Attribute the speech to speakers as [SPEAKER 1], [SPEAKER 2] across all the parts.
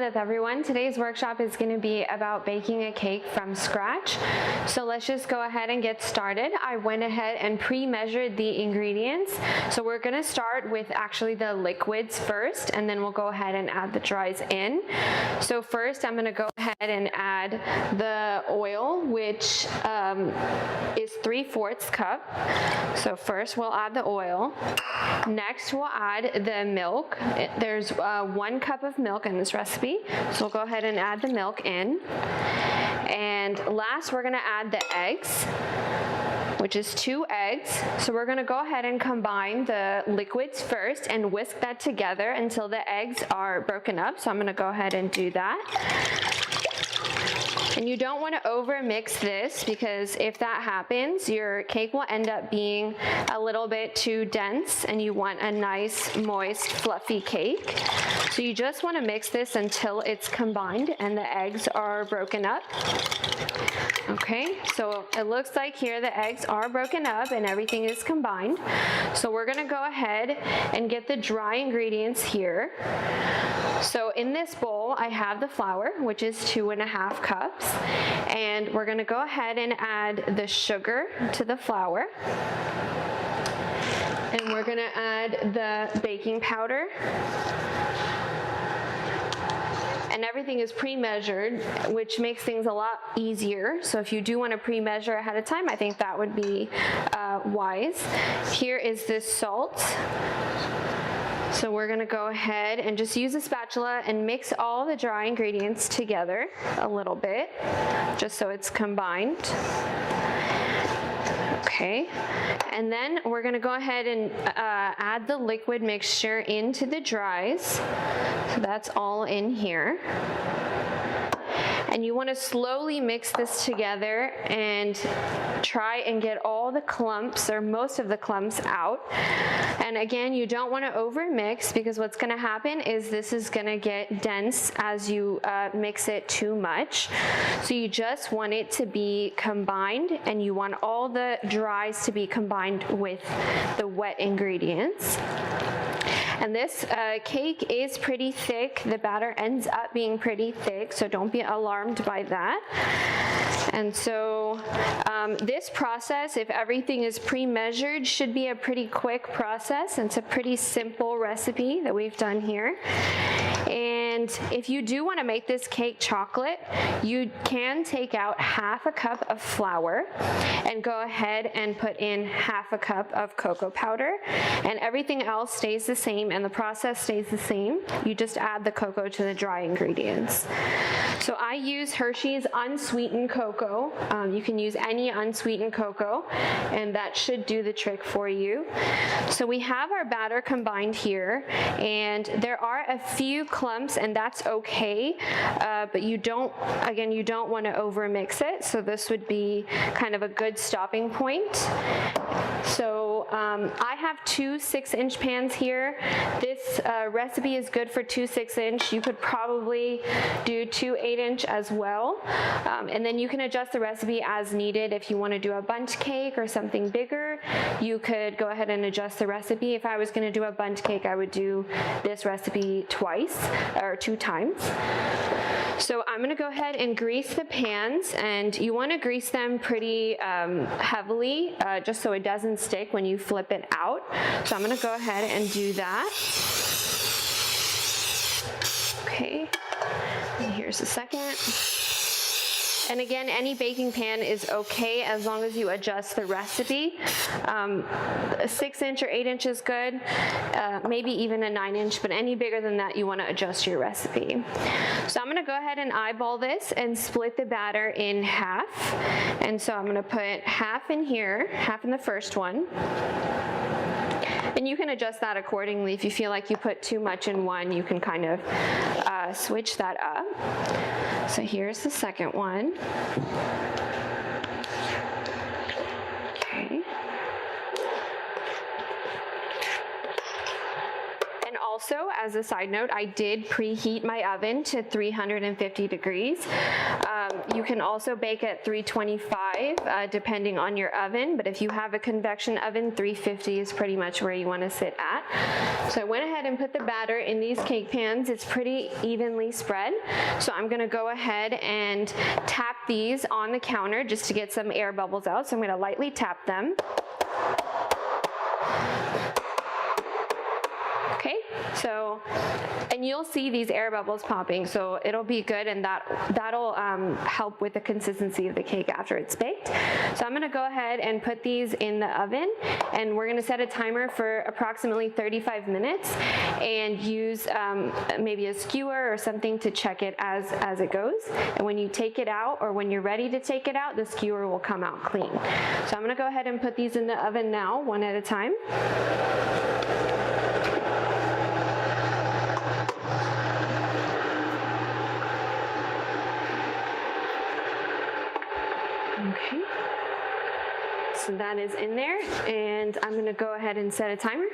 [SPEAKER 1] with everyone. Today's workshop is going to be about baking a cake from scratch. So let's just go ahead and get started. I went ahead and pre-measured the ingredients. So we're going to start with actually the liquids first, and then we'll go ahead and add the dries in. So first I'm going to go ahead and add the oil, which is 3/4 cup. So first we'll add the oil. Next we'll add the milk. There's 1 cup of milk in this recipe, so we'll go ahead and add the milk in. And last we're going to add the eggs, which is 2 eggs. So we're going to go ahead and combine the liquids first and whisk that together until the eggs are broken up. So I'm going to go ahead and do that. And you don't want to over mix this, because if that happens, your cake will end up being a little bit too dense and you want a nice, moist, fluffy cake. So you just want to mix this until it's combined and the eggs are broken up. Okay, so it looks like here the eggs are broken up and everything is combined. So we're going to go ahead and get the dry ingredients here. So in this bowl I have the flour, which is 2½ cups, and we're going to go ahead and add the sugar to the flour, and we're going to add the baking powder. And everything is pre-measured, which makes things a lot easier. So if you do want to pre-measure ahead of time, I think that would be wise. Here is this salt. So we're going to go ahead and just use a spatula and mix all the dry ingredients together a little bit, just so it's combined. Okay, and then we're going to go ahead and add the liquid mixture into the dries. So that's all in here. And you want to slowly mix this together and try and get all the clumps, or most of the clumps, out. And again, you don't want to over mix, because what's going to happen is this is going to get dense as you mix it too much. So you just want it to be combined, and you want all the dries to be combined with the wet ingredients. And this cake is pretty thick. The batter ends up being pretty thick, so don't be alarmed by that. And so this process, if everything is pre-measured, should be a pretty quick process. It's a pretty simple recipe that we've done here. And if you do want to make this cake chocolate, you can take out ½ cup of flour and go ahead and put in ½ cup of cocoa powder, and everything else stays the same and the process stays the same. You just add the cocoa to the dry ingredients. So I use Hershey's unsweetened cocoa. You can use any unsweetened cocoa, and that should do the trick for you. So we have our batter combined here, and there are a few clumps, and that's okay, but you don't want to over mix it. So this would be kind of a good stopping point. So I have 2 6-inch pans here. This recipe is good for 2 6-inch. You could probably do 2 8-inch as well. And then you can adjust the recipe as needed. If you want to do a bundt cake or something bigger, you could go ahead and adjust the recipe. If I was going to do a bundt cake, I would do this recipe twice or 2 times. So I'm going to go ahead and grease the pans, and you want to grease them pretty heavily, just so it doesn't stick when you flip it out. So I'm going to go ahead and do that. Okay, and here's the second. And again, any baking pan is okay as long as you adjust the recipe. A 6-inch or 8-inch is good, maybe even a 9-inch, but any bigger than that, you want to adjust your recipe. So I'm going to go ahead and eyeball this and split the batter in half. And so I'm going to put half in here, half in the first one. And you can adjust that accordingly. If you feel like you put too much in one, you can kind of switch that up. So here's the second one. Okay. And also, as a side note, I did preheat my oven to 350 degrees. You can also bake at 325 depending on your oven, but if you have a convection oven, 350 is pretty much where you want to sit at. So I went ahead and put the batter in these cake pans. It's pretty evenly spread. So I'm gonna go ahead and tap these on the counter just to get some air bubbles out. So I'm gonna lightly tap them. Okay, so, and you'll see these air bubbles popping, so it'll be good, and that'll help with the consistency of the cake after it's baked. So I'm gonna go ahead and put these in the oven, and we're gonna set a timer for approximately 35 minutes and use maybe a skewer or something to check it as it goes. And when you take it out, or when you're ready to take it out, the skewer will come out clean. So I'm gonna go ahead and put these in the oven now, one at a time. Okay, so that is in there, and I'm gonna go ahead and set a timer.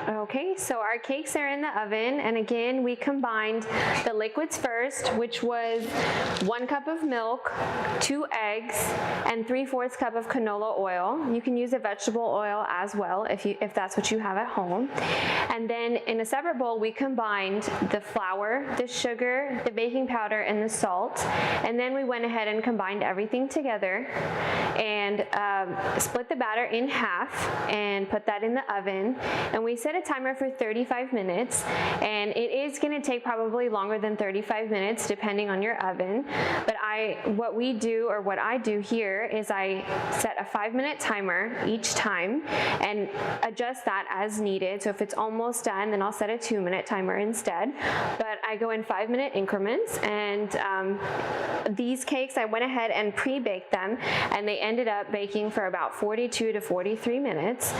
[SPEAKER 1] Okay, so our cakes are in the oven, and again, we combined the liquids first, which was 1 cup of milk, 2 eggs, and 3/4 cup of canola oil. You can use a vegetable oil as well if that's what you have at home. And then in a separate bowl, we combined the flour, the sugar, the baking powder, and the salt. And then we went ahead and combined everything together and split the batter in half and put that in the oven. And we set a timer for 35 minutes, and it is going to take probably longer than 35 minutes depending on your oven. But what I do here is I set a 5-minute timer each time and adjust that as needed. So if it's almost done, then I'll set a 2-minute timer instead. But I go in 5-minute increments, and these cakes, I went ahead and pre-baked them, and they ended up baking for about 42 to 43 minutes.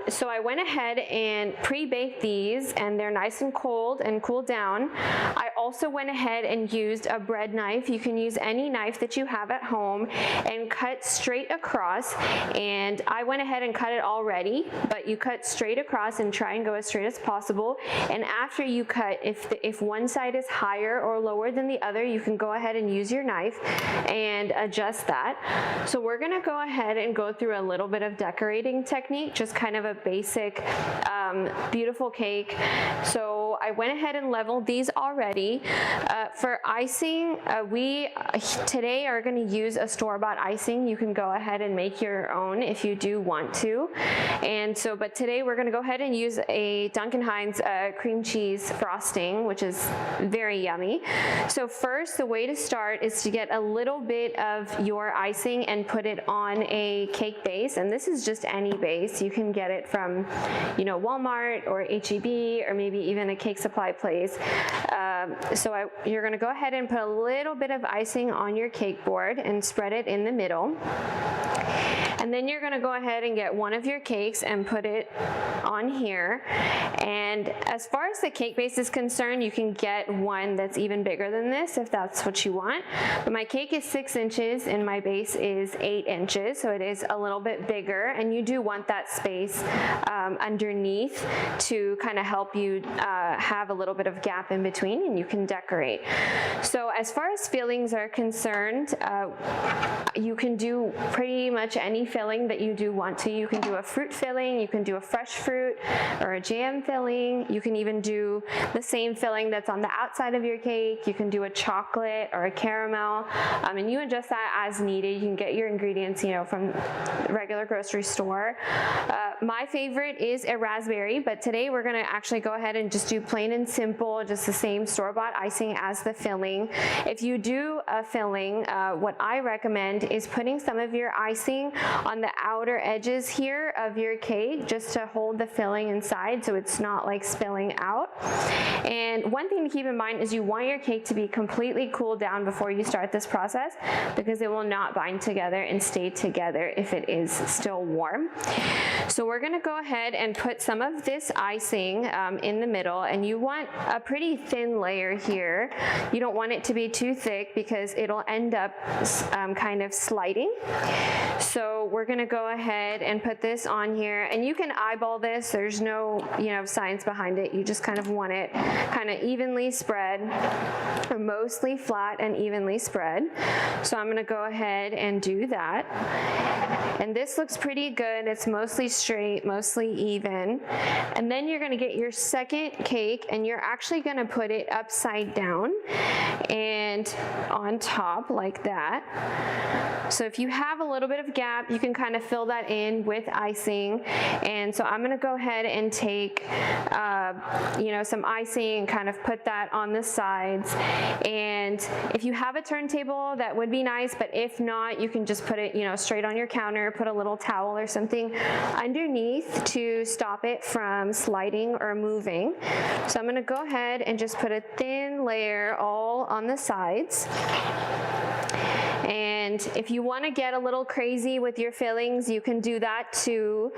[SPEAKER 1] So I went ahead and pre-baked these, and they're nice and cold and cooled down. I also went ahead and used a bread knife. You can use any knife that you have at home and cut straight across. And I went ahead and cut it already, but you cut straight across and try and go as straight as possible. And after you cut, if one side is higher or lower than the other, you can go ahead and use your knife and adjust that. So we're gonna go ahead and go through a little bit of decorating technique, just kind of a basic beautiful cake. So I went ahead and leveled these already. For icing, we today are going to use a store-bought icing. You can go ahead and make your own if you do want to. And so, but today we're going to go ahead and use a Duncan Hines cream cheese frosting, which is very yummy. So first, the way to start is to get a little bit of your icing and put it on a cake base. And this is just any base. You can get it from, you know, Walmart or H-E-B, or maybe even a cake supply place. You're going to go ahead and put a little bit of icing on your cake board and spread it in the middle. And then you're going to go ahead and get one of your cakes and put it on here. And as far as the cake base is concerned, you can get one that's even bigger than this if that's what you want. But my cake is 6 inches and my base is 8 inches, so it is a little bit bigger. And you do want that space underneath to kind of help you have a little bit of gap in between, and you can decorate. So as far as fillings are concerned, you can do pretty much any filling that you do want to. You can do a fruit filling, you can do a fresh fruit or a jam filling. You can even do the same filling that's on the outside of your cake. You can do a chocolate or a caramel, and you adjust that as needed. You can get your ingredients, you know, from the regular grocery store. My favorite is a raspberry, but today we're going to actually go ahead and just do plain and simple, just the same store-bought icing as the filling. If you do a filling, what I recommend is putting some of your icing on the outer edges here of your cake, just to hold the filling inside so it's not like spilling out. And one thing to keep in mind is you want your cake to be completely cooled down before you start this process, because it will not bind together and stay together if it is still warm. So we're going to go ahead and put some of this icing in the middle, and you want a pretty thin layer here. You don't want it to be too thick because it'll end up kind of sliding. So we're gonna go ahead and put this on here, and you can eyeball this. There's no, science behind it. You just kind of want it kind of evenly spread, or mostly flat and evenly spread. So I'm gonna go ahead and do that. And this looks pretty good. It's mostly straight, mostly even. And then you're gonna get your second cake, and you're actually gonna put it upside down and on top like that. So if you have a little bit of gap, you can kind of fill that in with icing. And so I'm gonna go ahead and take some icing and kind of put that on the sides. And if you have a turntable, that would be nice, but if not, you can just put it straight on your counter, put a little towel or something underneath to stop it from sliding or moving. So I'm gonna go ahead and just put a thin layer all on the sides. And if you want to get a little crazy with your fillings, you can do that too.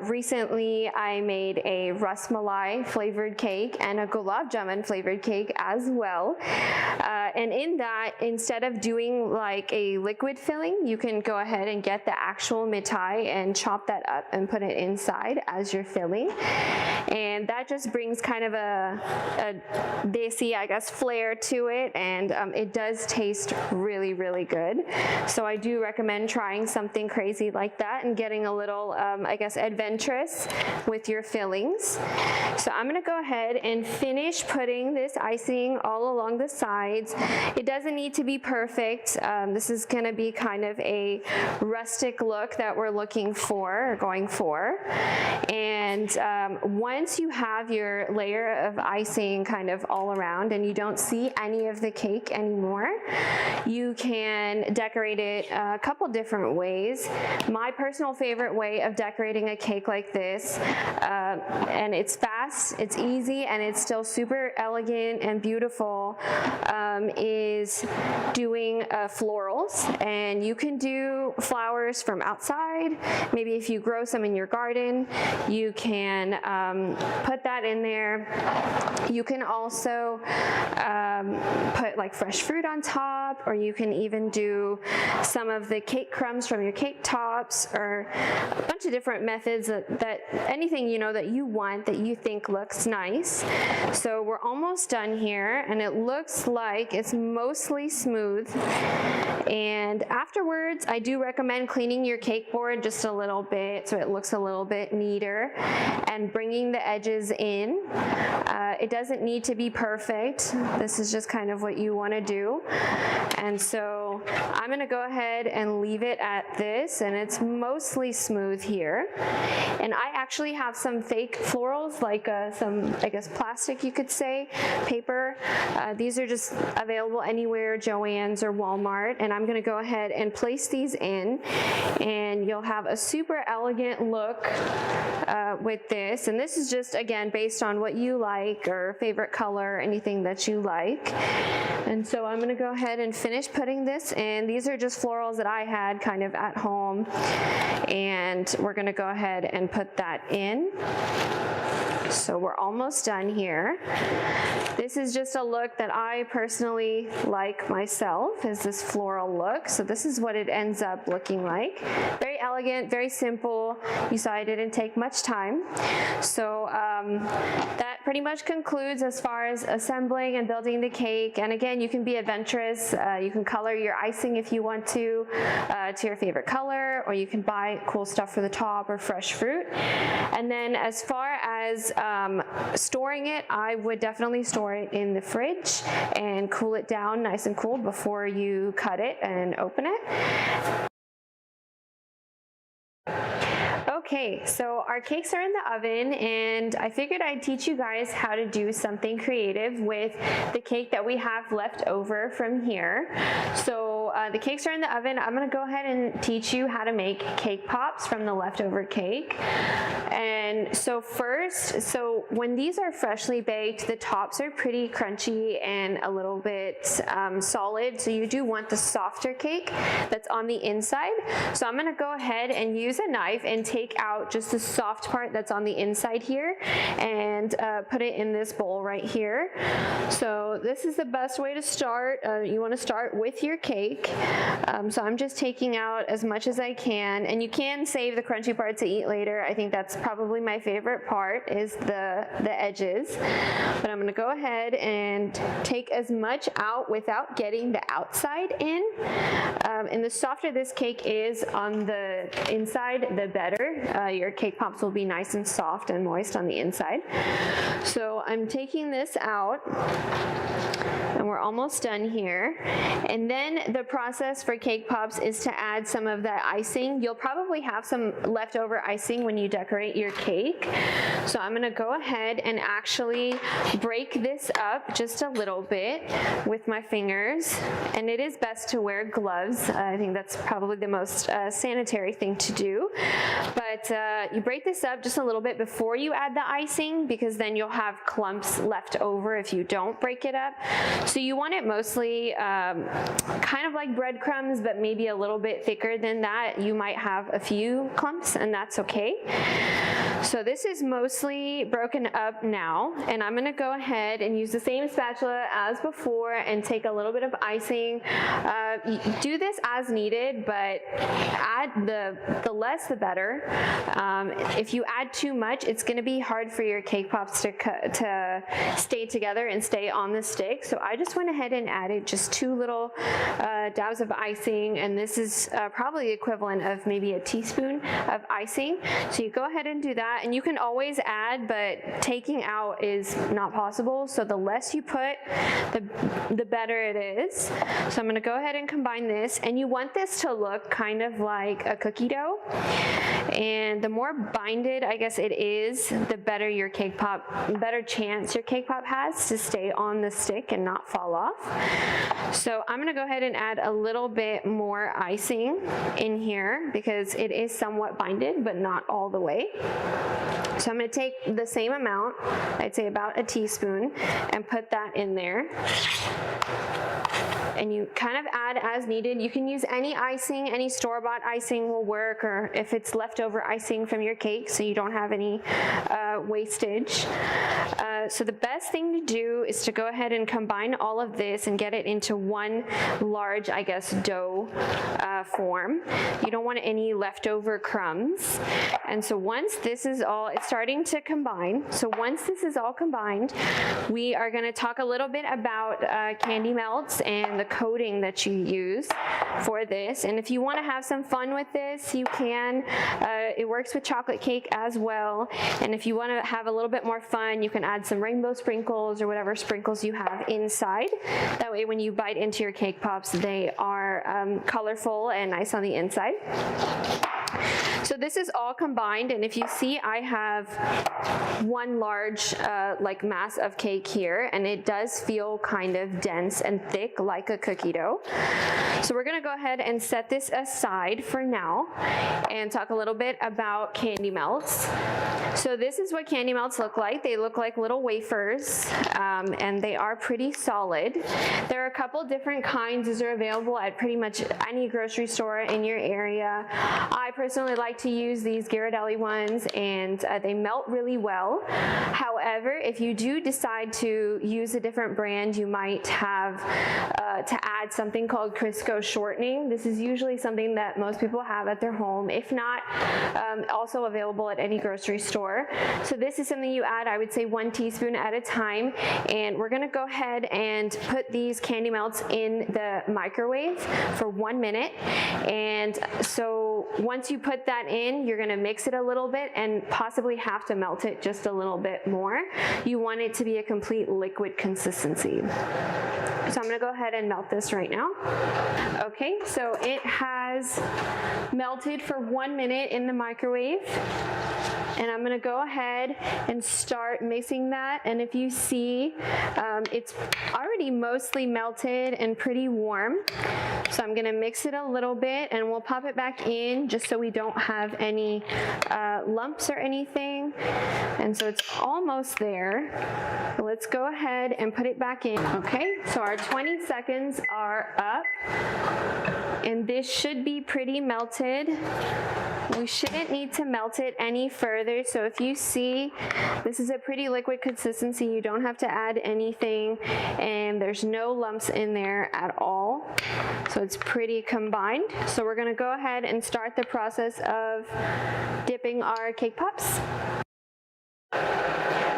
[SPEAKER 1] Recently, I made a ras malai flavored cake and a gulab jamun flavored cake as well. And in that, instead of doing like a liquid filling, you can go ahead and get the actual mithai and chop that up and put it inside as your filling. And that just brings kind of a desi, I guess, flair to it, and it does taste really, really good. So I do recommend trying something crazy like that and getting a little, I guess, adventurous with your fillings. So I'm gonna go ahead and finish putting this icing all along the sides. It doesn't need to be perfect. This is gonna be kind of a rustic look that we're looking for, or going for. And once you have your layer of icing kind of all around and you don't see any of the cake anymore, you can decorate it a couple different ways. My personal favorite way of decorating a cake like this, and it's fast, it's easy, and it's still super elegant and beautiful, is doing florals. And you can do flowers from outside. Maybe if you grow some in your garden, you can put that in there. You can also put like fresh fruit on top, or you can even do some of the cake crumbs from your cake tops, or a bunch of different methods that anything that you want, that you think looks nice. So we're almost done here, and it looks like it's mostly smooth. And afterwards, I do recommend cleaning your cake board just a little bit so it looks a little bit neater, and bringing the edges in. It doesn't need to be perfect. This is just kind of what you want to do. And so I'm going to go ahead and leave it at this, and it's mostly smooth here. And I actually have some fake florals, like some, I guess, plastic, you could say, paper. These are just available anywhere, Joann's or Walmart. And I'm going to go ahead and place these in, and you'll have a super elegant look with this. And this is just, again, based on what you like, or favorite color, anything that you like. And so I'm going to go ahead and finish putting this in. These are just florals that I had kind of at home, and we're going to go ahead and put that in. So we're almost done here. This is just a look that I personally like myself, is this floral look. So this is what it ends up looking like. Very elegant, very simple. You saw I didn't take much time. So that pretty much concludes as far as assembling and building the cake. And again, you can be adventurous. You can color your icing if you want to your favorite color, or you can buy cool stuff for the top or fresh fruit. And then as far as storing it, I would definitely store it in the fridge and cool it down nice and cool before you cut it and open it. Okay, so our cakes are in the oven, and I figured I'd teach you guys how to do something creative with the cake that we have left over from here. So the cakes are in the oven. I'm going to go ahead and teach you how to make cake pops from the leftover cake. And so first, So when these are freshly baked, the tops are pretty crunchy and a little bit solid. So you do want the softer cake that's on the inside. So I'm gonna go ahead and use a knife and take out just the soft part that's on the inside here and put it in this bowl right here. So this is the best way to start. You wanna start with your cake. So I'm just taking out as much as I can, and you can save the crunchy part to eat later. I think that's probably my favorite part is the edges. But I'm gonna go ahead and take as much out without getting the outside in. And the softer this cake is on the inside, the better. Your cake pops will be nice and soft and moist on the inside. So I'm taking this out, and we're almost done here. And then the process for cake pops is to add some of that icing. You'll probably have some leftover icing when you decorate your cake. So I'm gonna go ahead and actually break this up just a little bit with my fingers. And it is best to wear gloves. I think that's probably the most sanitary thing to do. But you break this up just a little bit before you add the icing, because then you'll have clumps left over if you don't break it up. So you want it mostly kind of like breadcrumbs, but maybe a little bit thicker than that. You might have a few clumps, and that's okay. So this is mostly broken up now, and I'm gonna go ahead and use the same spatula as before and take a little bit of icing. Do this as needed, but add the less the better. If you add too much, it's gonna be hard for your cake pops to stay together and stay on the stick. So I just went ahead and added just 2 little dabs of icing, and this is probably the equivalent of maybe a teaspoon of icing. So you go ahead and do that, and you can always add, but taking out is not possible. So the less you put, the better it is. So I'm gonna go ahead and combine this, and you want this to look kind of like a cookie dough. And the more binded, I guess, it is, the better your cake pop, better chance your cake pop has to stay on the stick and not fall off. So I'm gonna go ahead and add a little bit more icing in here because it is somewhat binded, but not all the way. So I'm gonna take the same amount, I'd say about a teaspoon, and put that in there. And you kind of add as needed. You can use any icing, any store-bought icing will work, or if it's leftover icing from your cake so you don't have any wastage. So the best thing to do is to go ahead and combine all of this and get it into one large, I guess, dough form. You don't want any leftover crumbs. And so once this is all, it's starting to combine. So once this is all combined, we are gonna talk a little bit about candy melts and the coating that you use for this. And if you want to have some fun with this, you can. It works with chocolate cake as well. And if you want to have a little bit more fun, you can add some rainbow sprinkles or whatever sprinkles you have inside. That way when you bite into your cake pops, they are colorful and nice on the inside. So this is all combined, and if you see, I have one large like mass of cake here, and it does feel kind of dense and thick like a cookie dough. So we're gonna go ahead and set this aside for now and talk a little bit about candy melts. So this is what candy melts look like. They look like little wafers, and they are pretty solid. There are a couple different kinds. These are available at pretty much any grocery store in your area. I personally like to use these Ghirardelli ones, and they melt really well. However, if you do decide to use a different brand, you might have to add something called Crisco shortening. This is usually something that most people have at their home, if not also available at any grocery store. So this is something you add, I would say 1 teaspoon at a time, and we're gonna go ahead and put these candy melts in the microwave for 1 minute. And so once you put that in, you're gonna mix it a little bit and possibly have to melt it just a little bit more. You want it to be a complete liquid consistency. So I'm gonna go ahead and melt this right now. Okay, so it has melted for 1 minute in the microwave. and I'm gonna go ahead and start mixing that. And if you see, it's already mostly melted and pretty warm. So I'm gonna mix it a little bit and we'll pop it back in just so we don't have any lumps or anything. And so it's almost there. Let's go ahead and put it back in. Okay, so our 20 seconds are up. And this should be pretty melted. We shouldn't need to melt it any further. So if you see, this is a pretty liquid consistency. You don't have to add anything, and there's no lumps in there at all. So it's pretty combined. So we're gonna go ahead and start the process of dipping our cake pops.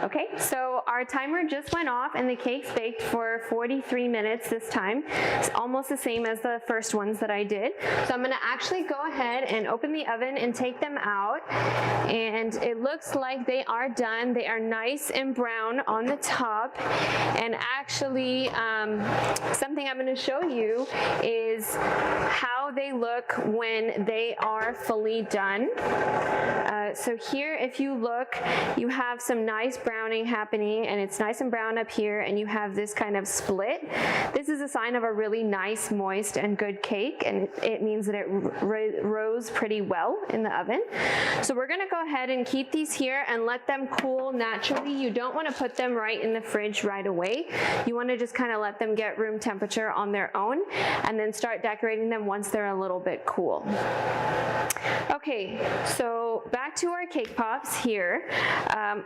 [SPEAKER 1] Okay, so our timer just went off and the cake's baked for 43 minutes this time. It's almost the same as the first ones that I did. So I'm gonna actually go ahead and open the oven and take them out. And it looks like they are done. They are nice and brown on the top. And actually, something I'm gonna show you is how they look when they are fully done. So here, if you look, you have some nice browning happening, and it's nice and brown up here, and you have this kind of split. This is a sign of a really nice, moist, and good cake, and it means that it rose pretty well in the oven. So we're gonna go ahead and keep these here and let them cool naturally. You don't wanna put them right in the fridge right away. You wanna just kind of let them get room temperature on their own, and then start decorating them once they're a little bit cool. Okay, so back to our cake pops here.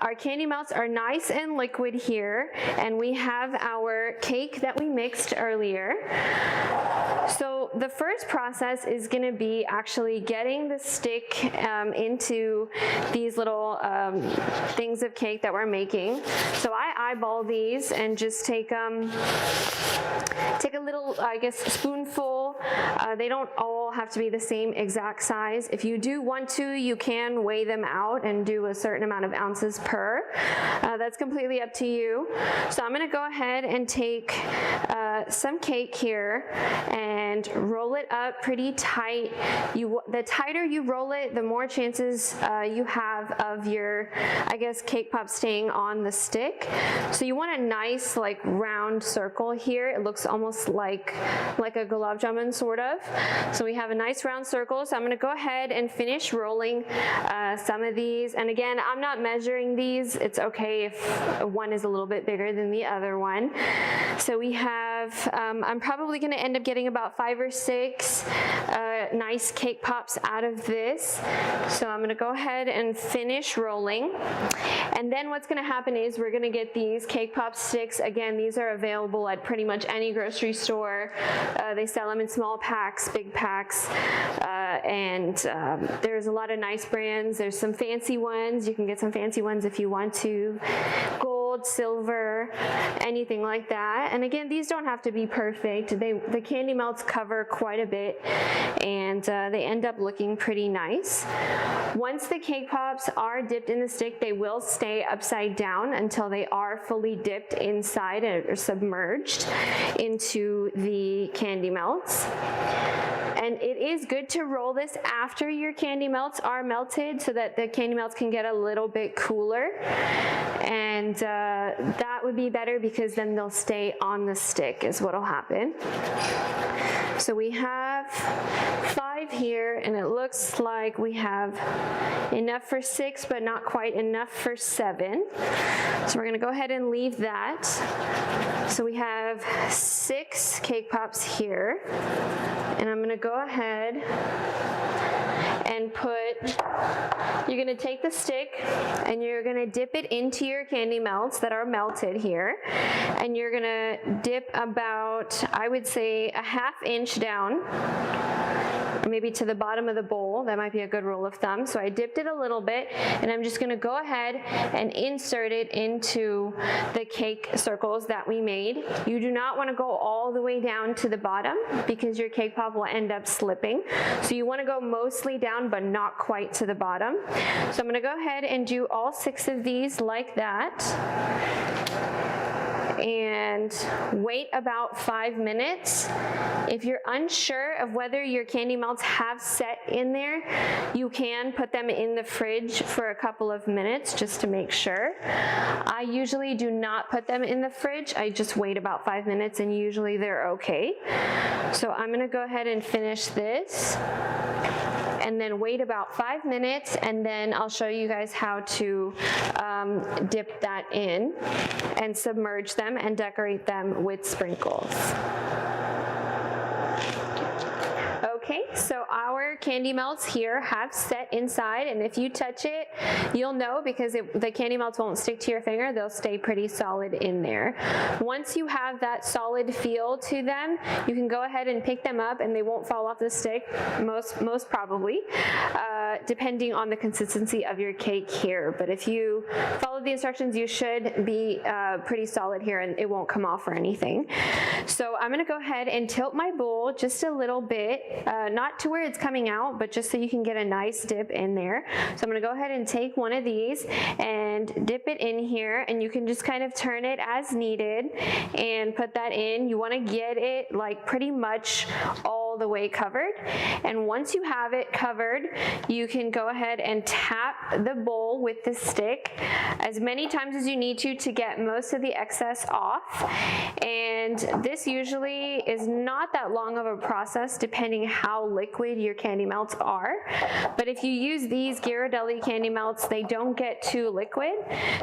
[SPEAKER 1] Our candy melts are nice and liquid here, and we have our cake that we mixed earlier. So the first process is gonna be actually getting the stick into these little things of cake that we're making. So I eyeball these and just take a little, I guess, spoonful. They don't all have to be the same exact size. If you do want to, you can weigh them out and do a certain amount of ounces per. That's completely up to you. So I'm gonna go ahead and take some cake here and roll it up pretty tight. The tighter you roll it, the more chances you have of your, I guess, cake pop staying on the stick. So you want a nice, like, round circle here. It looks almost like a gulab jamun, sort of. So we have a nice round circle. So I'm gonna go ahead and finish rolling some of these. And again, I'm not measuring these. It's okay if one is a little bit bigger than the other one. So we have, I'm probably gonna end up getting about 5 or 6 nice cake pops out of this. So I'm gonna go ahead and finish rolling. And then what's gonna happen is we're gonna get these cake pop sticks. Again, these are available at pretty much any grocery store. They sell them in small packs, big packs, and there's a lot of nice brands. There's some fancy ones. You can get some fancy ones if you want to. Gold, silver, anything like that. And again, these don't have to be perfect. The candy melts cover quite a bit, and they end up looking pretty nice. Once the cake pops are dipped in the stick, they will stay upside down until they are fully dipped inside or submerged into the candy melts. And it is good to roll this after your candy melts are melted so that the candy melts can get a little bit cooler. And that would be better because then they'll stay on the stick is what'll happen. So we have 5 here, and it looks like we have enough for 6, but not quite enough for 7. So we're gonna go ahead and leave that. So we have 6 cake pops here, and I'm gonna go ahead and you're gonna take the stick and you're gonna dip it into your candy melts that are melted here, and you're gonna dip about, I would say, a ½ inch down, maybe to the bottom of the bowl. That might be a good rule of thumb. So I dipped it a little bit, and I'm just gonna go ahead and insert it into the cake circles that we made. You do not wanna go all the way down to the bottom because your cake pop will end up slipping. So you wanna go mostly down, but not quite to the bottom. So I'm gonna go ahead and do all 6 of these like that. and wait about 5 minutes. If you're unsure of whether your candy melts have set in there, you can put them in the fridge for a couple of minutes just to make sure. I usually do not put them in the fridge. I just wait about 5 minutes and usually they're okay. So I'm gonna go ahead and finish this and then wait about 5 minutes, and then I'll show you guys how to dip that in and submerge them and decorate them with sprinkles. Okay, so our candy melts here have set inside, and if you touch it, you'll know because the candy melts won't stick to your finger. They'll stay pretty solid in there. Once you have that solid feel to them, you can go ahead and pick them up and they won't fall off the stick, most probably, depending on the consistency of your cake here. But if you follow the instructions, you should be pretty solid here and it won't come off or anything. So I'm gonna go ahead and tilt my bowl just a little bit, not to where it's coming out, but just so you can get a nice dip in there. So I'm gonna go ahead and take one of these and dip it in here, and you can just kind of turn it as needed and put that in. You wanna get it like pretty much all the way covered. And once you have it covered, you can go ahead and tap the bowl with the stick as many times as you need to get most of the excess off. And this usually is not that long of a process depending how liquid your candy melts are. But if you use these Ghirardelli candy melts, they don't get too liquid.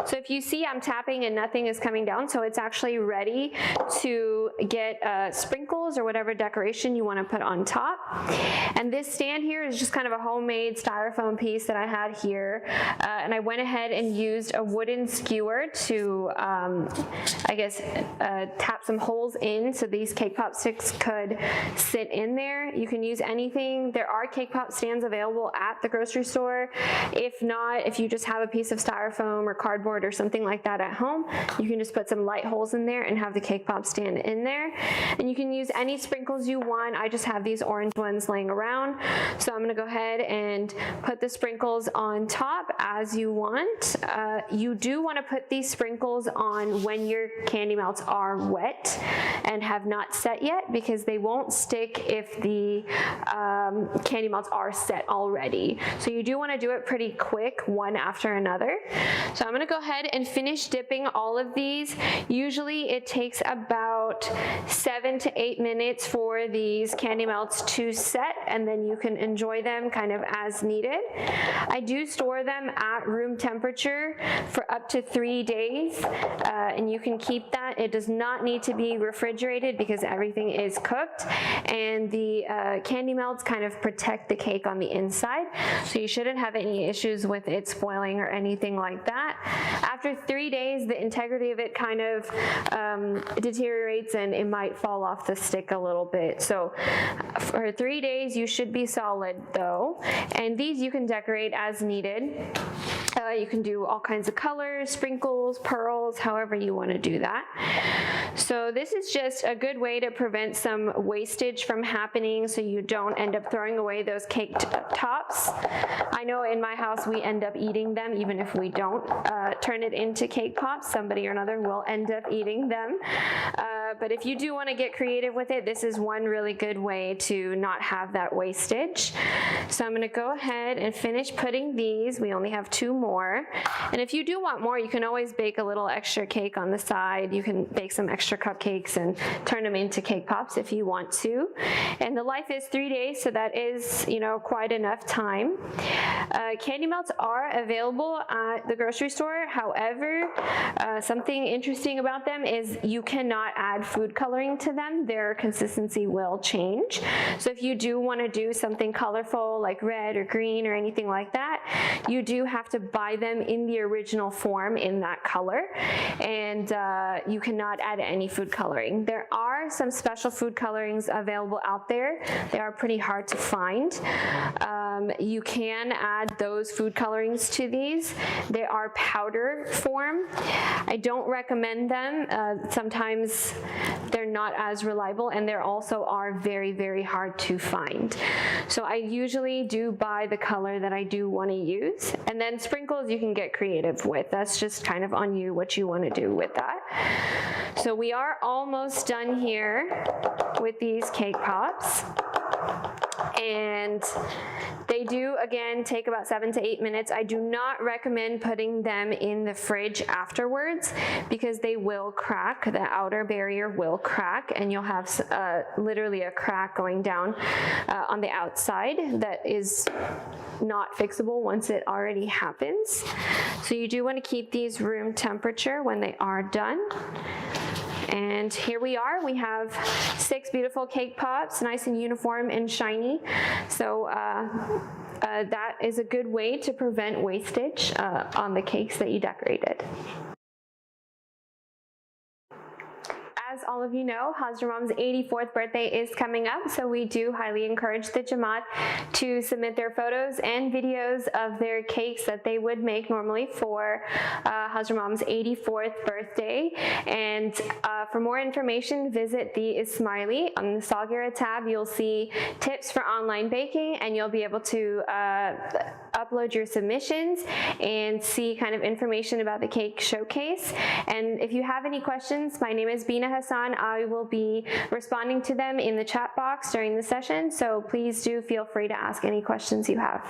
[SPEAKER 1] So if you see I'm tapping and nothing is coming down, so it's actually ready to get sprinkles or whatever decoration you want to put on top. And this stand here is just kind of a homemade styrofoam piece that I had here. And I went ahead and used a wooden skewer to, I guess, tap some holes in so these cake pop sticks could sit in there. You can use anything. There are cake pop stands available at the grocery store. If not, if you just have a piece of styrofoam or cardboard or something like that at home, you can just put some light holes in there and have the cake pop stand in there. And you can use any sprinkles you want. I just have these orange ones laying around. So I'm gonna go ahead and put the sprinkles on top as you want. You do wanna put these sprinkles on when your candy melts are wet and have not set yet, because they won't stick if the candy melts are set already. So you do want to do it pretty quick, one after another. So I'm going to go ahead and finish dipping all of these. Usually it takes about 7 to 8 minutes for these candy melts to set, and then you can enjoy them kind of as needed. I do store them at room temperature for up to 3 days, and you can keep that. It does not need to be refrigerated because everything is cooked, and the candy melts kind of protect the cake on the inside, so you shouldn't have any issues with it spoiling or anything like that. After 3 days, the integrity of it kind of deteriorates and it might fall off the stick a little bit. So for 3 days, you should be solid though. And these you can decorate as needed. You can do all kinds of colors, sprinkles, pearls, however you want to do that. So this is just a good way to prevent some wastage from happening so you don't end up throwing away those cake tops. I know in my house we end up eating them even if we don't turn it into cake pops. Somebody or another will end up eating them. But if you do want to get creative with it, this is one really good way to not have that wastage. So I'm going to go ahead and finish putting these. We only have 2 more. And if you do want more, you can always bake a little extra cake on the side. You can bake some extra cupcakes and turn them into cake pops if you want to. And the life is 3 days, so that is, you know, quite enough time. Candy melts are available at the grocery store. However, something interesting about them is you cannot add food coloring to them. Their consistency will change. So if you do want to do something colorful like red or green or anything like that, you do have to buy them in the original form in that color, and you cannot add any food coloring. There are some special food colorings available out there. They are pretty hard to find. You can add those food colorings to these. They are powder form. I don't recommend them. Sometimes they're not as reliable, and they're also are very, very hard to find. So I usually do buy the color that I do want to use, and then sprinkles you can get creative with. That's just kind of on you what you want to do with that. So we are almost done here with these cake pops. And they do, again, take about 7 to 8 minutes. I do not recommend putting them in the fridge afterwards because they will crack. The outer barrier will crack, and you'll have literally a crack going down on the outside that is not fixable once it already happens. So you do want to keep these room temperature when they are done. And here we are. We have 6 beautiful cake pops, nice and uniform and shiny. So that is a good way to prevent wastage on the cakes that you decorated. As all of you know, Hasramam's 84th birthday is coming up, so we do highly encourage the Jamaat to submit their photos and videos of their cakes that they would make normally for Hasramam's 84th birthday. And for more information, visit the Ismaili. On the Salgirah tab, you'll see tips for online baking, and you'll be able to upload your submissions and see kind of information about the cake showcase. And if you have any questions, my name is Beena Hassan. I will be responding to them in the chat box during the session, so please do feel free to ask any questions you have.